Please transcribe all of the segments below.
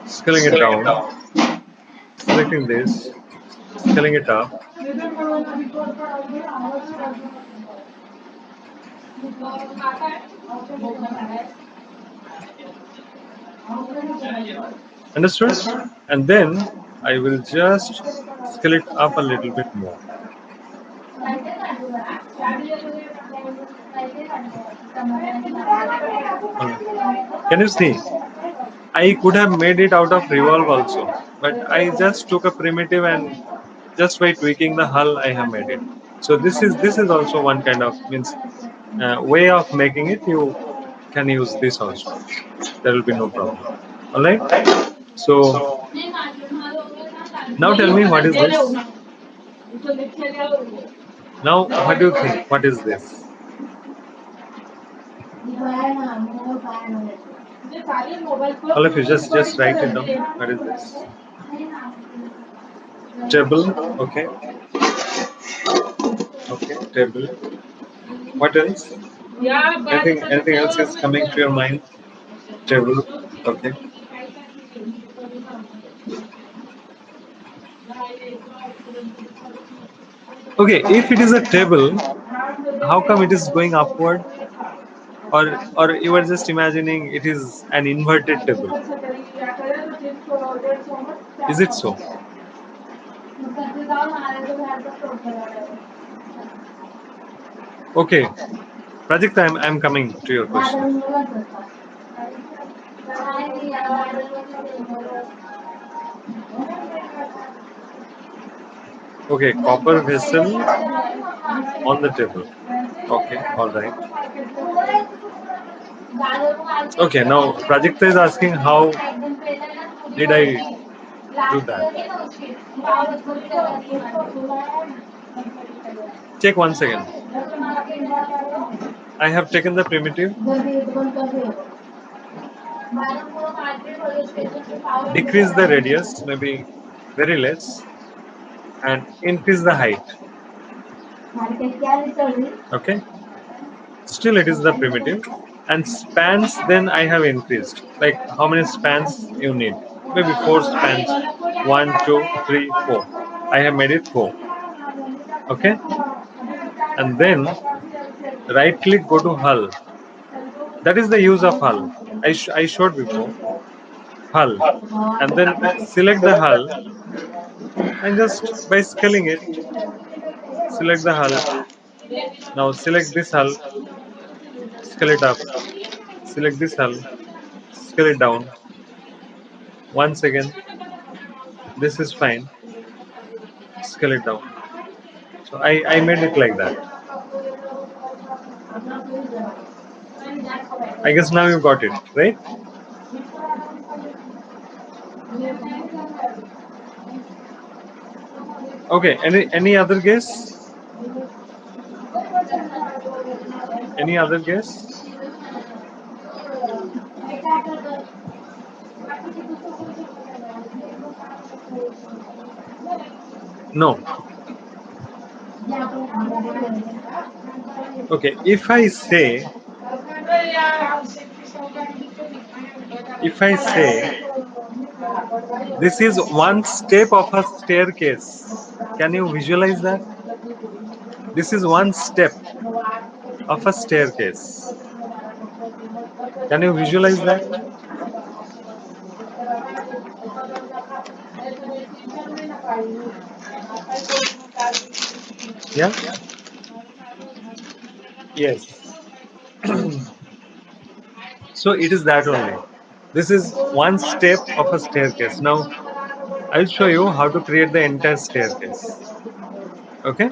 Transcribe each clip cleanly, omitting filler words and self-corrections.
scaling it down, selecting this, scaling it up. Understood? And then I will just scale it up a little bit more. Can you see? I could have made it out of revolve also, but I just took a primitive and just by tweaking the hull, I have made it. So this is also one kind of means way of making it. You can use this also. There will be no problem. All right. So now tell me what is this? Now what do you think? What is this? All of you just write it down. What is this? Table. Okay. Okay. Table. What else? Anything else is coming to your mind? Table. Okay. Okay. If it is a table, how come it is going upward? Or you are just imagining it is an inverted table? Is it so? Okay. Prajakta, I'm coming to your question. Okay, copper vessel on the table. Okay, all right. Okay, now Prajakta is asking how did I do that? Check once again. I have taken the primitive, decrease the radius, maybe very less, and increase the height. Okay, still it is the primitive, and spans then I have increased. Like how many spans you need? Maybe 4 spans. 1, 2, 3, 4. I have made it 4. Okay, and then right click, go to hull. That is the use of hull. I showed before. Hull, and then select the hull, and just by scaling it, select the hull. Now select this hull, scale it up. Select this hull, scale it down. Once again, this is fine. Scale it down. So I made it like that. I guess now you got it, right? Okay. Any other guess? Any other guess? No. Okay. If I say this is one step of a staircase, can you visualize that? This is one step of a staircase. Can you visualize that? Yeah? Yes. So it is that only. This is one step of a staircase. Now I'll show you how to create the entire staircase. Okay?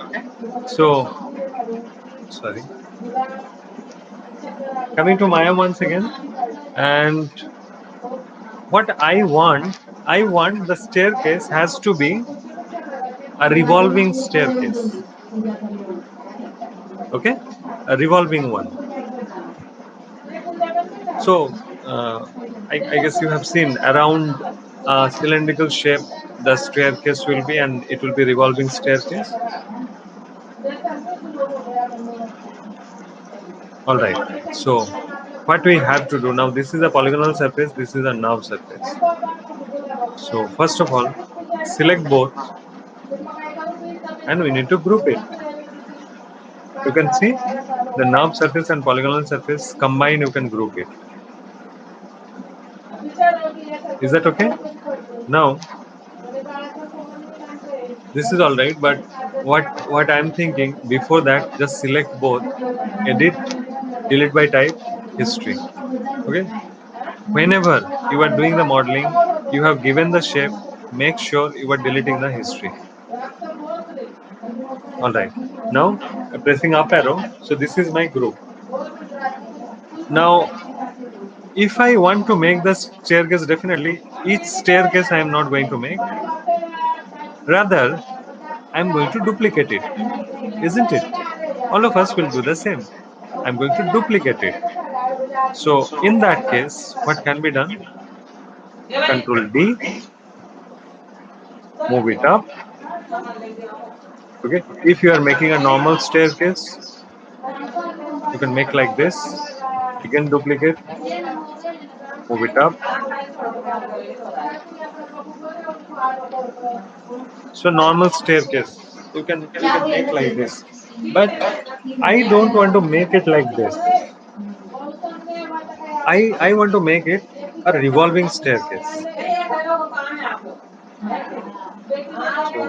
So, sorry. Coming to Maya once again. And what I want the staircase has to be a revolving staircase. Okay? A revolving one. So, I guess you have seen around a cylindrical shape the staircase will be, and it will be revolving staircase. All right. So what we have to do now, this is a polygonal surface, this is a nerve surface. So first of all, select both and we need to group it. You can see the nerve surface and polygonal surface combined, you can group it. Is that okay? Now, this is all right, but what I'm thinking before that, just select both, edit, delete by type, history. Okay. Whenever you are doing the modeling, you have given the shape, make sure you are deleting the history. All right. Now pressing up arrow. So this is my group. Now, if I want to make the staircase, definitely each staircase I am not going to make. Rather, I am going to duplicate it, isn't it? All of us will do the same. I'm going to duplicate it. So in that case, what can be done? Control D, move it up. Okay. If you are making a normal staircase, you can make like this. Again, duplicate, move it up. So normal staircase, you can make like this. But I don't want to make it like this. I want to make it a revolving staircase. So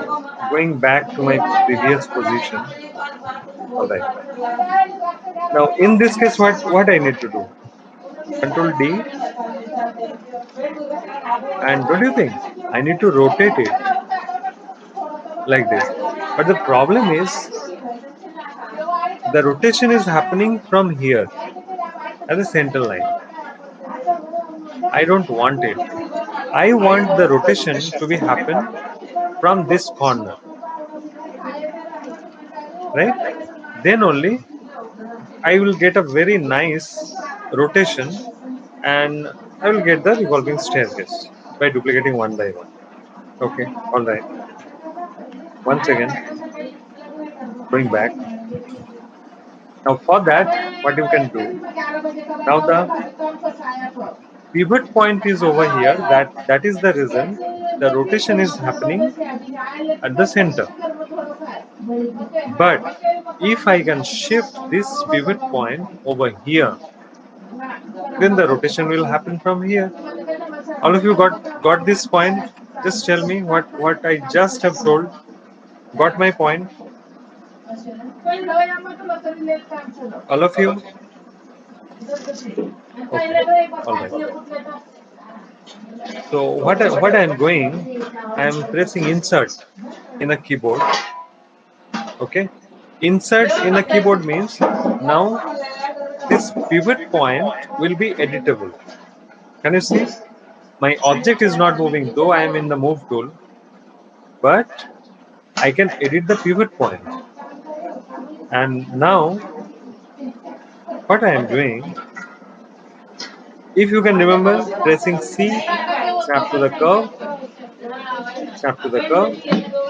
going back to my previous position. All right. Now in this case, what I need to do? Control D, and what do you think? I need to rotate it like this. But the problem is the rotation is happening from here at the center line. I don't want it. I want the rotation to be happen from this corner, right? Then only I will get a very nice rotation and I will get the revolving staircase by duplicating one by one. Okay, all right. Once again, going back. Now for that, what you can do, now the pivot point is over here, that is the reason the rotation is happening at the center. But if I can shift this pivot point over here, then the rotation will happen from here. All of you got this point? Just tell me what I just have told. Got my point? All of you? Okay. All right. So what I am doing, I am pressing insert in a keyboard. Okay. Insert in a keyboard means now this pivot point will be editable. Can you see? My object is not moving, though I am in the move tool, but I can edit the pivot point. And now what I am doing, if you can remember, pressing C, snap to the curve, snap to the curve,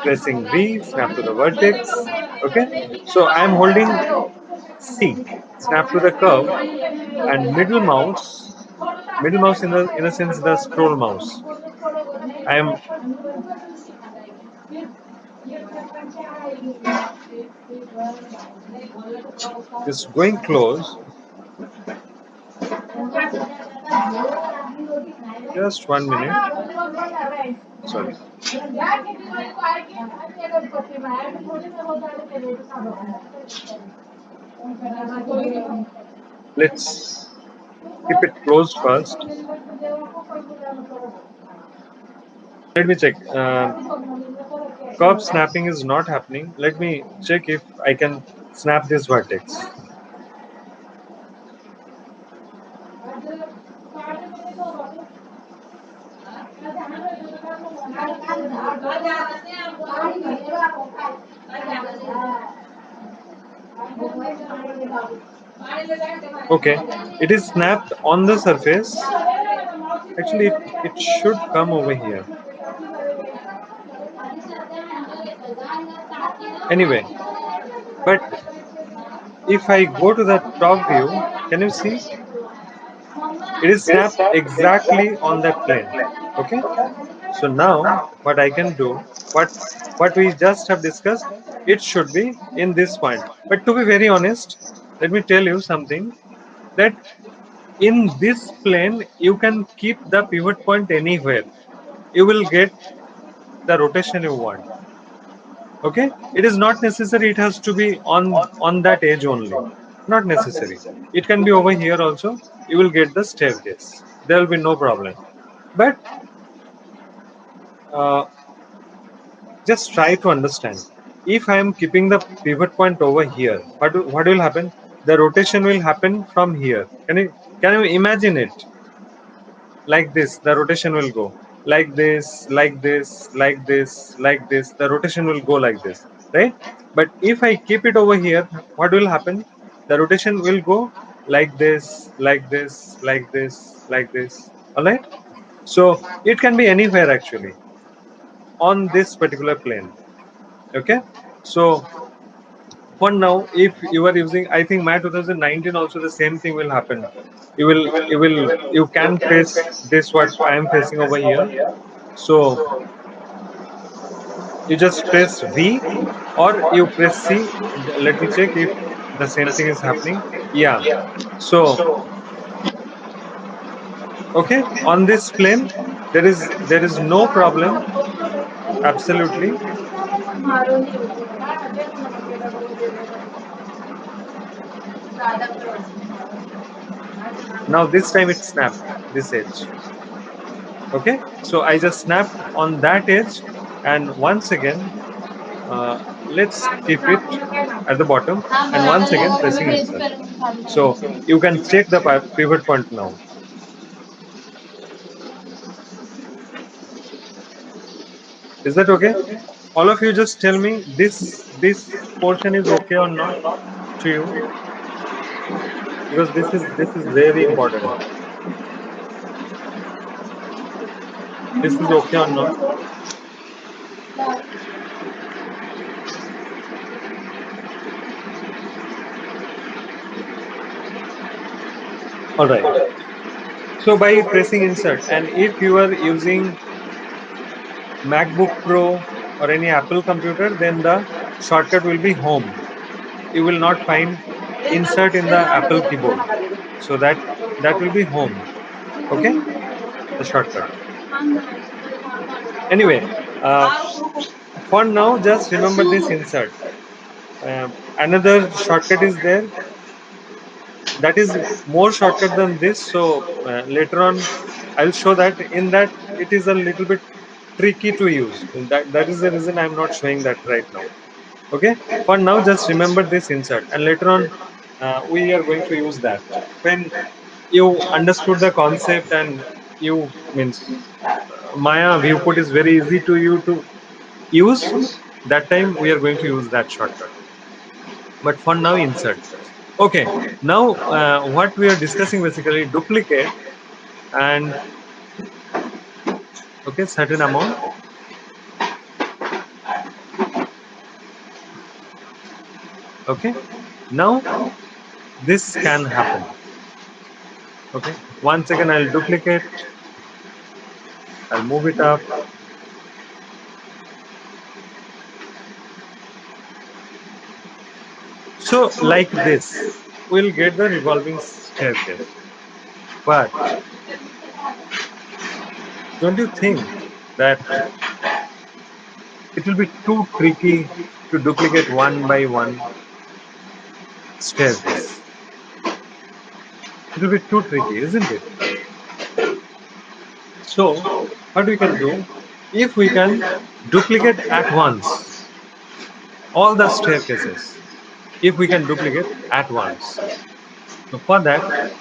pressing V, snap to the vertex. Okay, so I am holding C, snap to the curve, and middle mouse in a sense the scroll mouse. I am just going close. Just 1 minute. Sorry. Let's keep it closed first. Let me check. Curve snapping is not happening. Let me check if I can snap this vertex. Okay, it is snapped on the surface. Actually, it should come over here. Anyway, but if I go to the top view, can you see? It is snapped exactly on that plane. Okay. So now what I can do, what what we just have discussed, it should be in this point. But to be very honest, let me tell you something, that in this plane you can keep the pivot point anywhere. You will get the rotation you want. Okay, it is not necessary it has to be on that edge only. Not necessary. It can be over here also. You will get the staircase. There will be no problem. But uh, just try to understand. If I am keeping the pivot point over here, what will happen? The rotation will happen from here. Can you imagine it? Like this, the rotation will go like this, like this, like this, like this. The rotation will go like this, right? But if I keep it over here, what will happen? The rotation will go like this, like this, like this, like this. All right. So it can be anywhere actually on this particular plane. Okay. So for now, if you are using, I think my 2019 also the same thing will happen. You can face this what I am facing over here. So you just press V or you press C. Let me check if the same thing is happening. Yeah. So okay, on this plane there is no problem. Absolutely. Now this time it snapped this edge. Okay, so I just snapped on that edge, and once again, let's keep it at the bottom, and once again pressing insert. So you can check the pivot point now. Is that okay? All of you just tell me this portion is okay or not to you, because this is very important. This is okay or not? All right. So by pressing insert, and if you are using MacBook Pro or any Apple computer, then the shortcut will be home. You will not find insert in the Apple keyboard. So that will be home. Okay, the shortcut. Anyway, uh, for now, just remember this insert. Another shortcut is there that is more shortcut than this. So later on, I'll show that. In that, it is a little bit tricky to use. That is the reason I'm not showing that right now. Okay, for now just remember this insert, and later on we are going to use that when you understood the concept, and you means Maya viewport is very easy to you to use. That time we are going to use that shortcut, but for now insert. Okay, now what we are discussing basically duplicate, and okay, certain amount. Okay, now this can happen. Okay, once again I'll duplicate, I'll move it up. So like this, we'll get the revolving staircase. But don't you think that it will be too tricky to duplicate one by one staircase? It will be too tricky, isn't it? So what we can do, if we can duplicate at once all the staircases, if we can duplicate at once. So for that,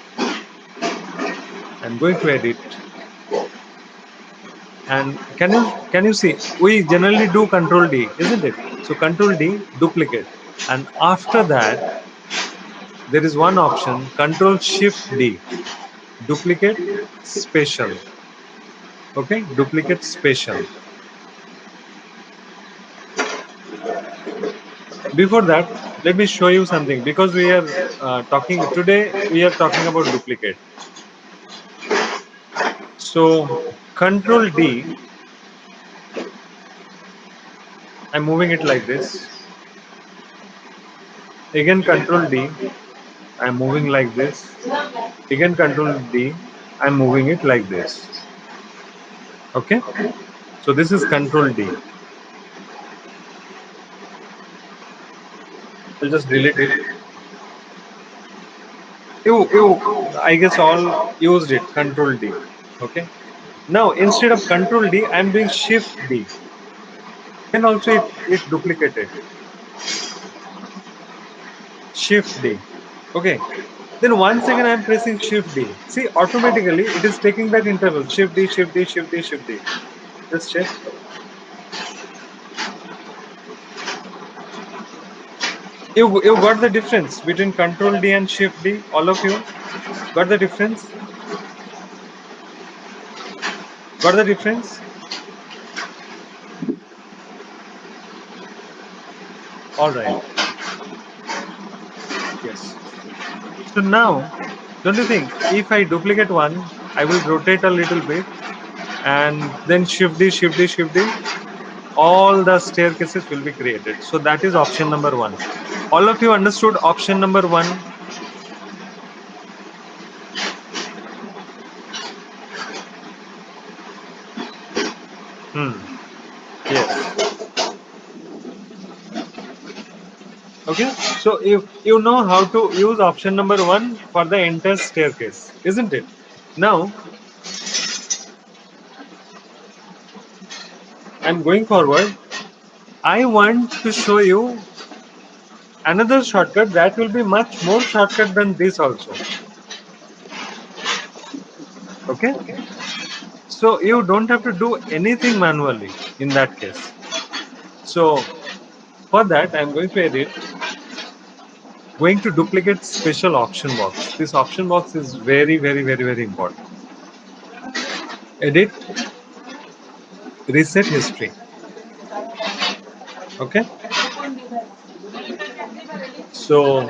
I'm going to edit. And can you see, we generally do control D, isn't it? So control D, duplicate. And after that, there is one option, control shift D, duplicate spatial. Okay, duplicate spatial. Before that, let me show you something, because we are talking today, we are talking about duplicate. So control D, I'm moving it like this. Again control D, I'm moving like this. Again control D, I'm moving it like this. Okay? So this is control D. I'll just delete it. I guess all used it, control D. Okay? Now instead of control D, I'm doing shift D. And also it duplicated. Shift D. Okay. Then once again I'm pressing shift D. See, automatically it is taking that interval. Shift D, shift D, shift D, shift D. Just check. You got the difference between control D and shift D? All of you got the difference? Got the difference? Alright. Yes. So now, don't you think if I duplicate one, I will rotate a little bit and then shift D, shift D, shift D, all the staircases will be created. So that is option number one. All of you understood option number one? Hmm. Yes. Okay. So if you know how to use option number one for the entire staircase, isn't it? Now I'm going forward. I want to show you another shortcut that will be much more shortcut than this also. Okay. So you don't have to do anything manually in that case. So for that, I'm going to edit, going to duplicate special option box. This option box is very, very, very, very important. Edit, reset history. Okay. So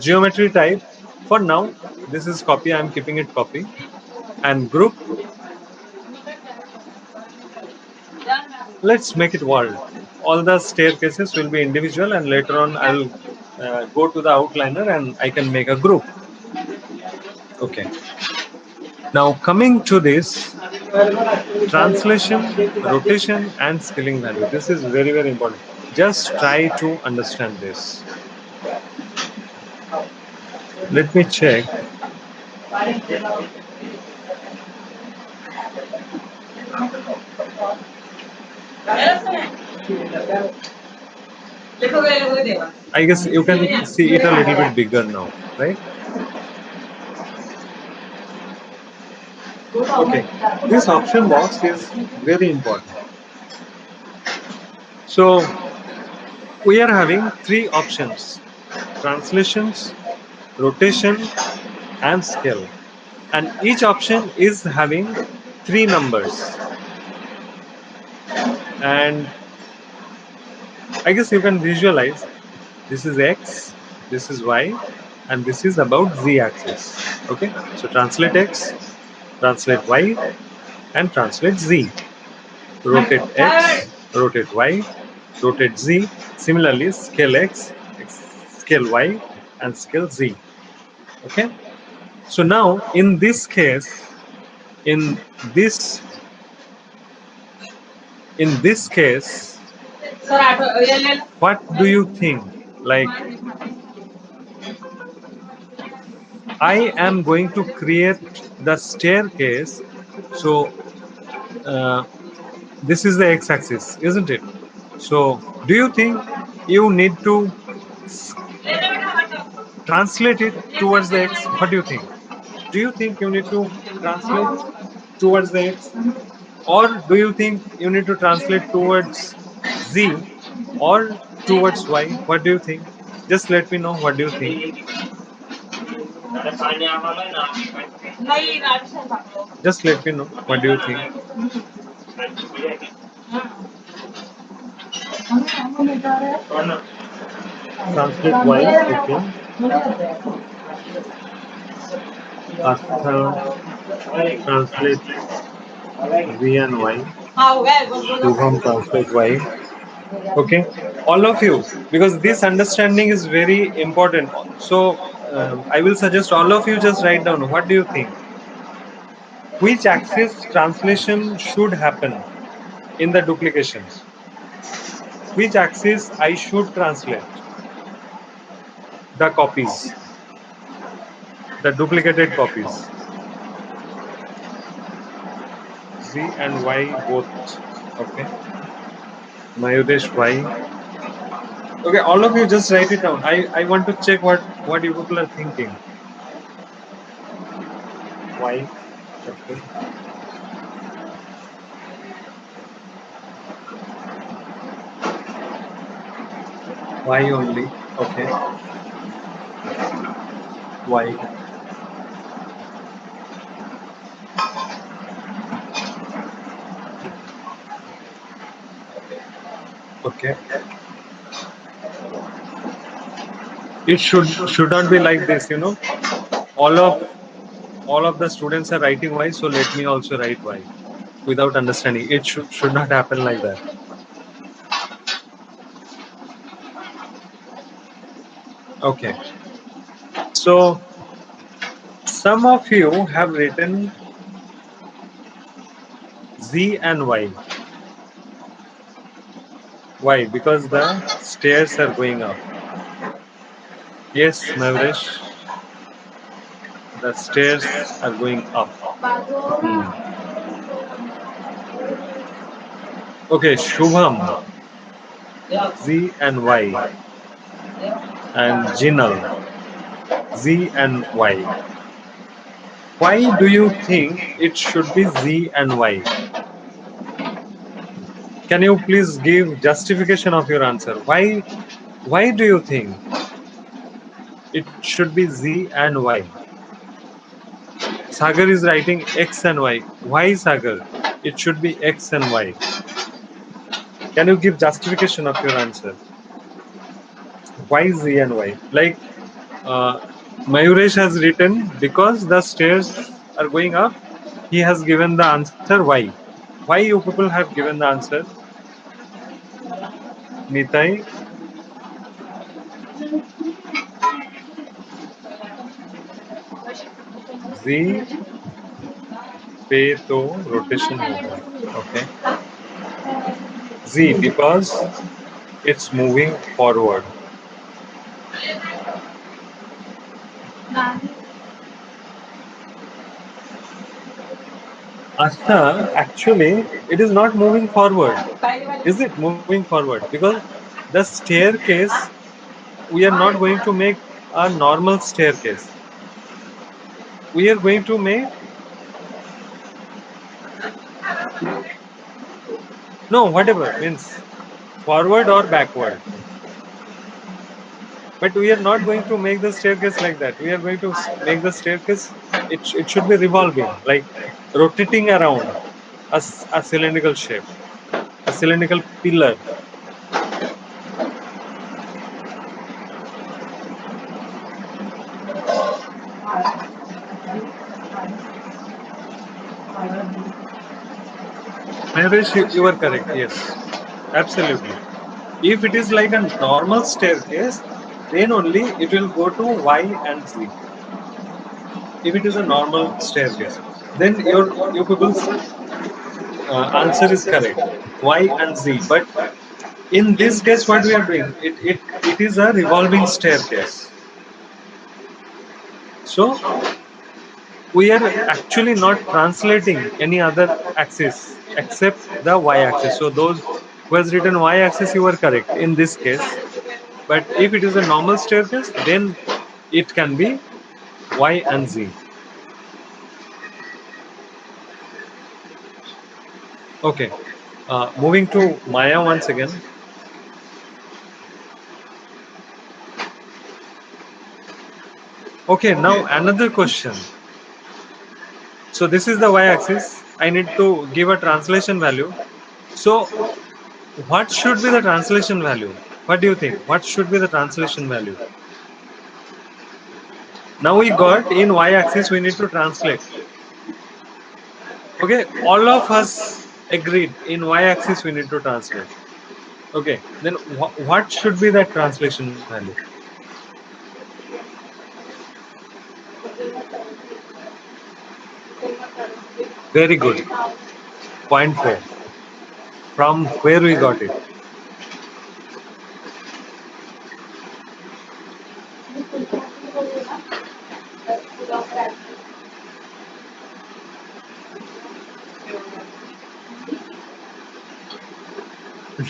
geometry type. For now, this is copy. I'm keeping it copy. And group. Let's make it world. All the staircases will be individual, and later on I'll go to the outliner and I can make a group. Okay. Now coming to this translation, rotation, and scaling value. This is very, very important. Just try to understand this. Let me check. I guess you can see it a little bit bigger now, right? Okay. This option box is very important. So we are having three options: translations, rotation, and scale. And each option is having three numbers. And I guess you can visualize this is X, this is Y, and this is about Z axis. Okay, so translate X, translate Y, and translate Z. Rotate X, rotate Y, rotate Z. Similarly, scale X, scale Y, and scale Z. Okay, so now in this case, in this in this case, what do you think? Like, I am going to create the staircase. So this is the x-axis, isn't it? So do you think you need to translate it towards the x? What do you think? Do you think you need to translate towards the x, or do you think you need to translate towards z or towards y? What do you think? Just let me know. What do you think? Just let me know. What do you think? Translate y. Okay. Artha. translate V and Y. Shubham translate Y. Okay, all of you, because this understanding is very important. So I will suggest all of you just write down what do you think. Which axis translation should happen in the duplication? Which axis I should translate? The copies, the duplicated copies. Z and Y both. Okay. Mayuresh Y. Okay, all of you just write it down. I want to check what you people are thinking. Y. Okay. Y only. Okay. Y. Okay. It should not be like this, you know. All of all of the students are writing Y, so let me also write Y without understanding. It should not happen like that. Okay. So some of you have written Z and Y. Why? Because the stairs are going up. Yes, Navresh, the stairs are going up. Hmm. Okay, Shubham, Z and Y, and Jinal, Z and Y. Why do you think it should be Z and Y? Can you please give justification of your answer? Why do you think it should be Z and Y? Sagar is writing X and Y. Why, Sagar? It should be X and Y. Can you give justification of your answer? Why Z and Y? Like uh, Mayuresh has written because the stairs are going up. He has given the answer Y. Why you people have given the answer? Nitai, Z पे तो rotation होगा. Okay. Z because it's moving forward. Asta, actually, it is not moving forward. Is it moving forward? Because the staircase, we are not going to make a normal staircase. We are going to make, no, whatever, means forward or backward. But we are not going to make the staircase like that. We are going to make the staircase, it should be revolving, like rotating around a cylindrical shape, a cylindrical pillar. Mayuresh, you are correct. Yes, absolutely. If it is like a normal staircase, then only it will go to Y and Z. If it is a normal staircase, then your people's answer is correct. Y and Z. But in this case, what we are doing, it is a revolving staircase. So we are actually not translating any other axis except the y-axis. So those who has written y-axis, you are correct in this case. But if it is a normal staircase, then it can be y and z. Okay. Moving to Maya once again. Okay, now another question. So this is the y-axis. I need to give a translation value. So what should be the translation value? What do you think? What should be the translation value? Now we got in y-axis we need to translate. Okay, all of us agreed in y-axis we need to translate. Okay, then what should be that translation value? Very good. Point four. From where we got it.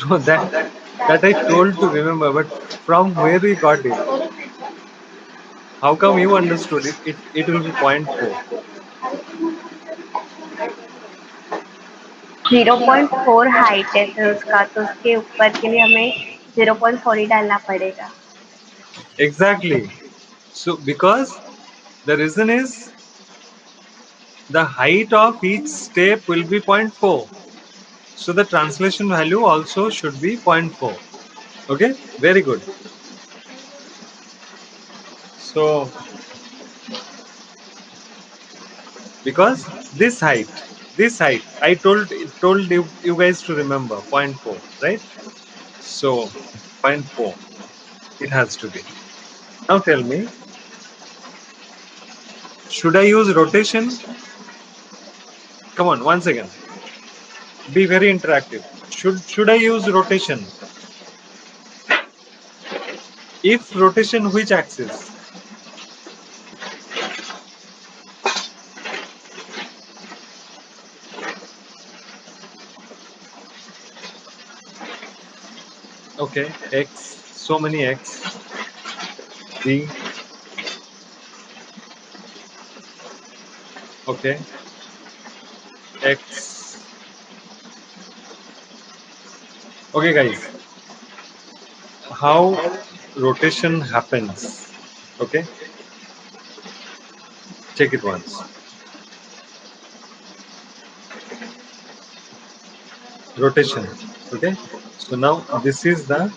No, that I told to remember, but from where we got it. How come you understood it? It will be point four. 0.4 height है फिर उसका, तो उसके ऊपर के लिए हमें 0.4 ही डालना पड़ेगा। Exactly. So because the reason is the height of each step will be point four. So the translation value also should be point four. Okay, very good. So because this height, I told you guys to remember point four, right? So point four, it has to be. Now tell me, should I use rotation? Come on, once again, be very interactive. Should I use rotation? If rotation, which axis? Okay, x, so many x, z. Okay, x. Okay, guys, how rotation happens? Okay, check it once. Rotation. Okay, so now this is the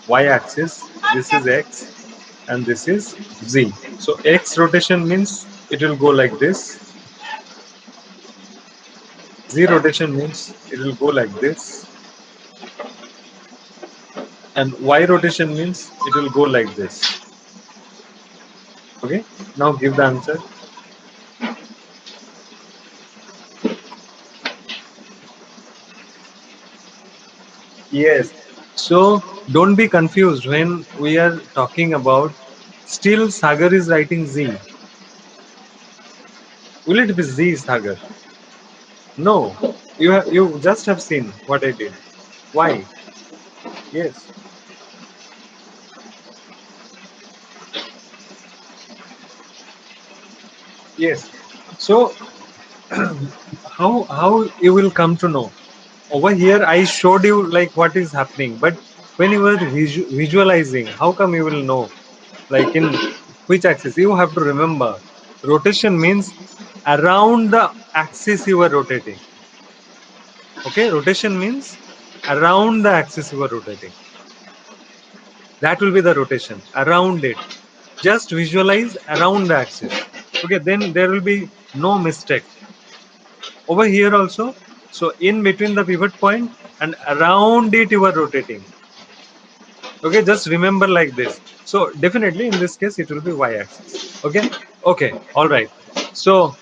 y-axis, this is x, and this is z. So x rotation means it will go like this. Z rotation means it will go like this, and y rotation means it will go like this. Okay, now give the answer. Yes. So don't be confused when we are talking about. Still, Sagar is writing Z. Will it be Z, Sagar? No. You just have seen what I did. Why? Yes. Yes. So how you will come to know? Over here, I showed you like what is happening, but when you were visualizing, how come you will know? Like in which axis? You have to remember. Rotation means around the axis you are rotating. Okay, rotation means around the axis you are rotating. That will be the rotation around it. Just visualize around the axis. Okay, then there will be no mistake. Over here also, so in between the pivot point and around it you are rotating. Okay, just remember like this. So definitely in this case it will be y-axis. Okay, okay, all right. So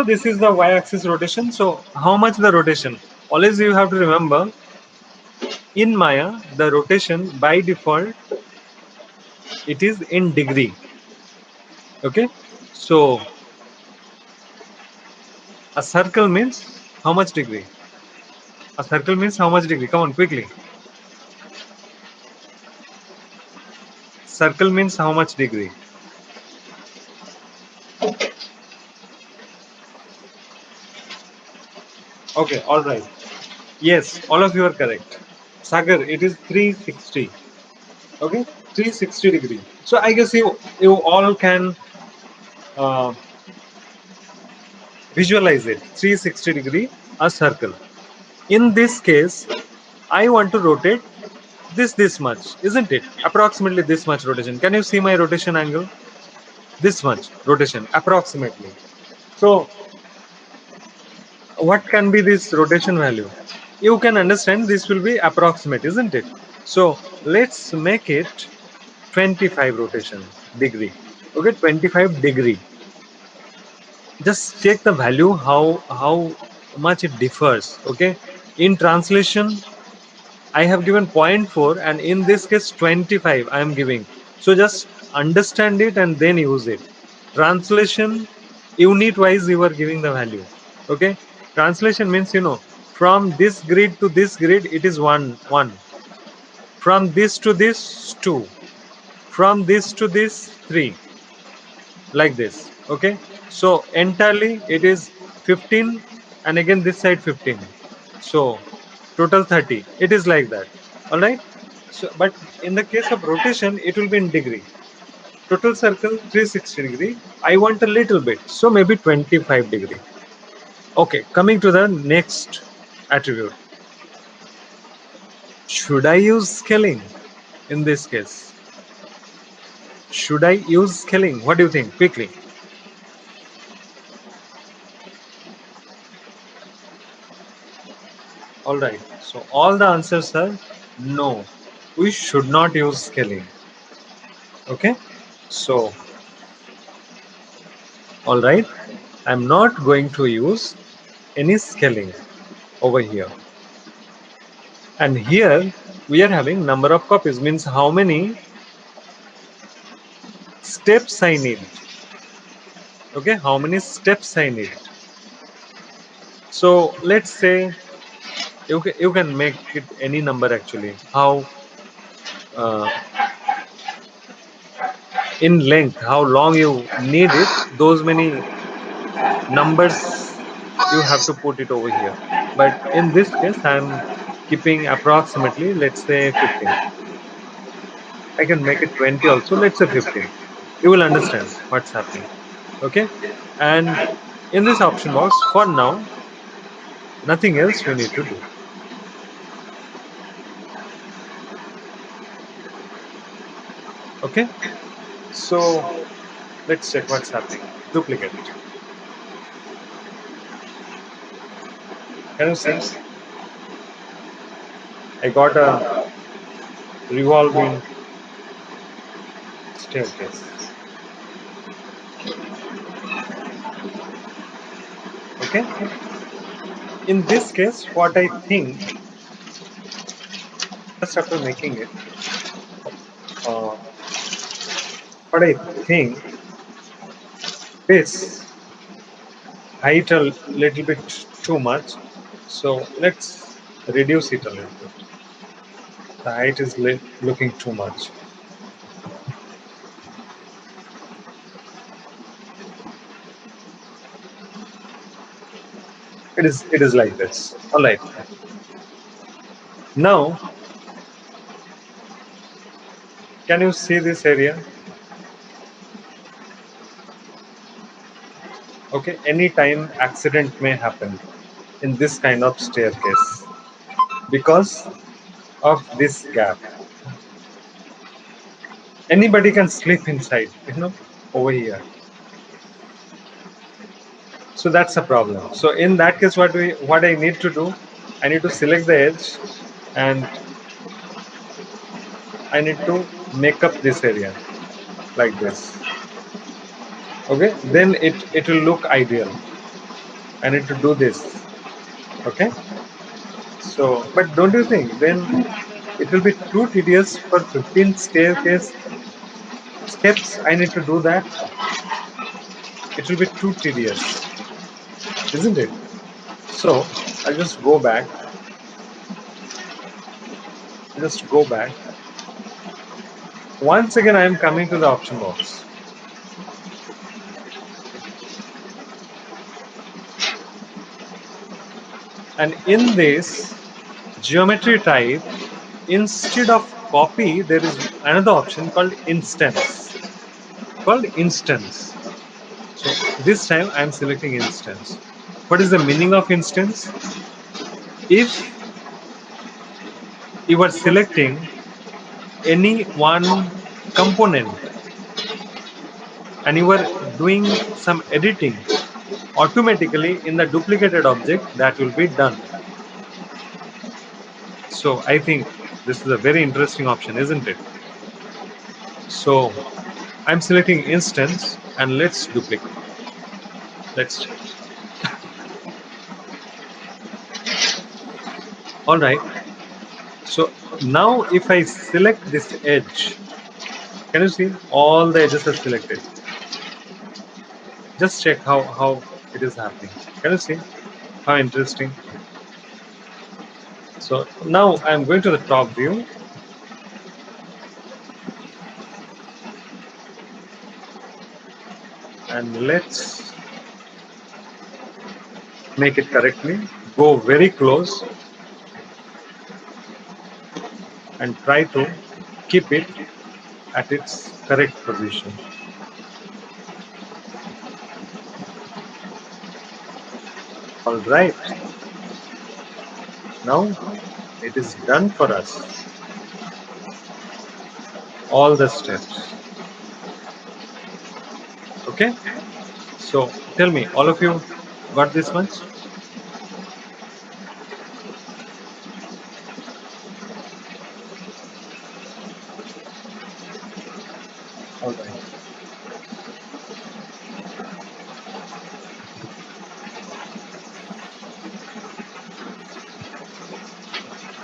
this is the y-axis rotation. So how much the rotation? Always you have to remember in Maya the rotation by default it is in degree. Okay, so a circle means how much degree? A circle means how much degree? Come on, quickly. Circle means how much degree? Okay, all right. Yes, all of you are correct. Sagar, it is 360. Okay, 360 degree. So I guess you all can uh, visualize it. 360 degree, a circle. In this case, I want to rotate this much, isn't it? Approximately this much rotation. Can you see my rotation angle? This much rotation, approximately. So what can be this rotation value? You can understand this will be approximate, isn't it? So let's make it 25 rotation degree. Okay, 25 degree. Just check the value, how much it differs. Okay, in translation I have given zero point 0.4, and in this case 25 I am giving. So just understand it and then use it. Translation, unit wise you are giving the value. Okay. Translation means, from this grid to this grid it is 1. From this to this 2. From this to this 3. Like this. Okay. So entirely it is 15, and again this side 15. So total 30. It is like that. All right. So, but in the case of rotation, it will be in degree. Total circle 360 degree. I want a little bit, so maybe 25 degree. Okay, coming to the next attribute. Should I use scaling in this case? Should I use scaling? What do you think? Quickly. All right. So all the answers are no. We should not use scaling. Okay. So, all right. I'm not going to use any scaling over here. And here we are having number of copies, means how many steps I need. Okay, how many steps I need. So let's say you can make it any number actually. How uh, in length, how long you need it, those many numbers you have to put it over here. But in this case, I'm keeping approximately, let's say 15. I can make it 20 also, let's say 15. You will understand what's happening. Okay, and in this option box, for now, nothing else you need to do. Okay, so let's check what's happening. Duplicate. Can you see? I got a revolving staircase. Okay, in this case, what I think, just after making it, uh, what I think, this height a little bit too much, so let's reduce it a little bit. The height is looking too much. It is like this. All right. Now, can you see this area? Okay, anytime accident may happen in this kind of staircase because of this gap. Anybody can slip inside, over here. So that's a problem. So in that case, what I need to do, I need to select the edge, and I need to make up this area like this. Okay, then it will look ideal. I need to do this. Okay. So, but don't you think then it will be too tedious for 15 staircase steps? I need to do that. It will be too tedious, isn't it? So I'll just go back. Just go back. Once again, I am coming to the option box. And in this geometry type, instead of copy, there is another option called instance. So this time I am selecting instance. What is the meaning of instance? If you are selecting any one component and you are doing some editing, automatically in the duplicated object that will be done. So I think this is a very interesting option, isn't it? So I'm selecting instance and let's duplicate. Let's check. All right. So now if I select this edge, can you see all the edges are selected? Just check how it is happening. Can you see how interesting? So now I'm going to the top view. And let's make it correctly. Go very close and try to keep it at its correct position. All right. Now it is done for us. All the steps. Okay. So tell me, all of you got this much? All right.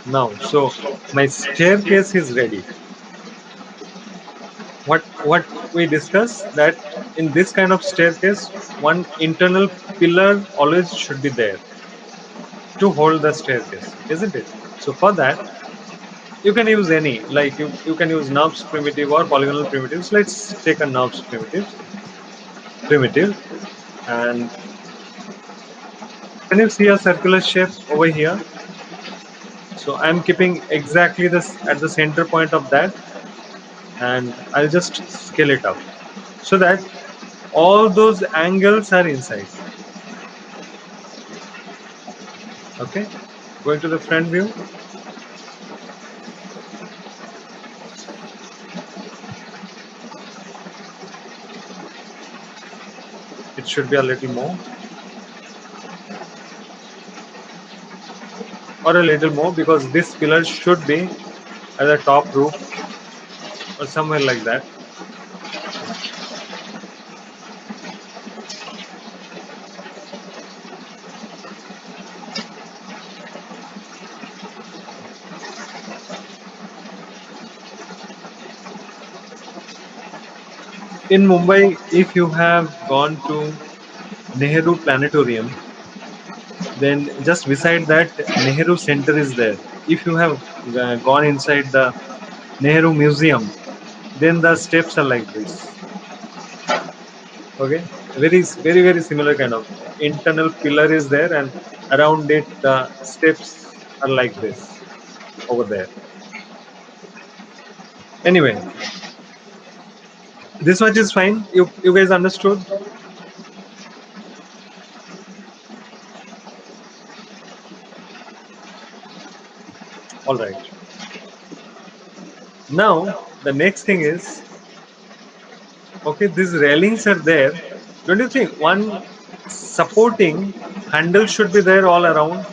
Now, so my staircase is ready. What we discussed that in this kind of staircase, one internal pillar always should be there to hold the staircase, isn't it? So for that, you can use any, like you can use NURBS primitive or polygonal primitives. Let's take a NURBS primitive, and can you see a circular shape over here? So I'm keeping exactly this at the center point of that, and I'll just scale it up so that all those angles are inside. Okay, going to the front view. It should be a little more or a little more because this pillar should be at the top roof or somewhere like that. In Mumbai, if you have gone to Nehru Planetarium, then just beside that Nehru Center is there. If you have gone inside the Nehru Museum, then the steps are like this. Okay, very similar kind of internal pillar is there, and around it the steps are like this over there. Anyway, this much is fine. You guys understood? All right. Now the next thing is, okay, these railings are there. Don't you think one supporting handle should be there all around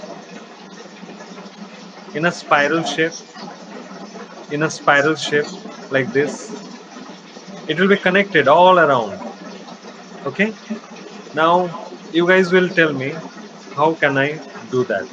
in a spiral shape? In a spiral shape like this, it will be connected all around. Okay. Now you guys will tell me how can I do that?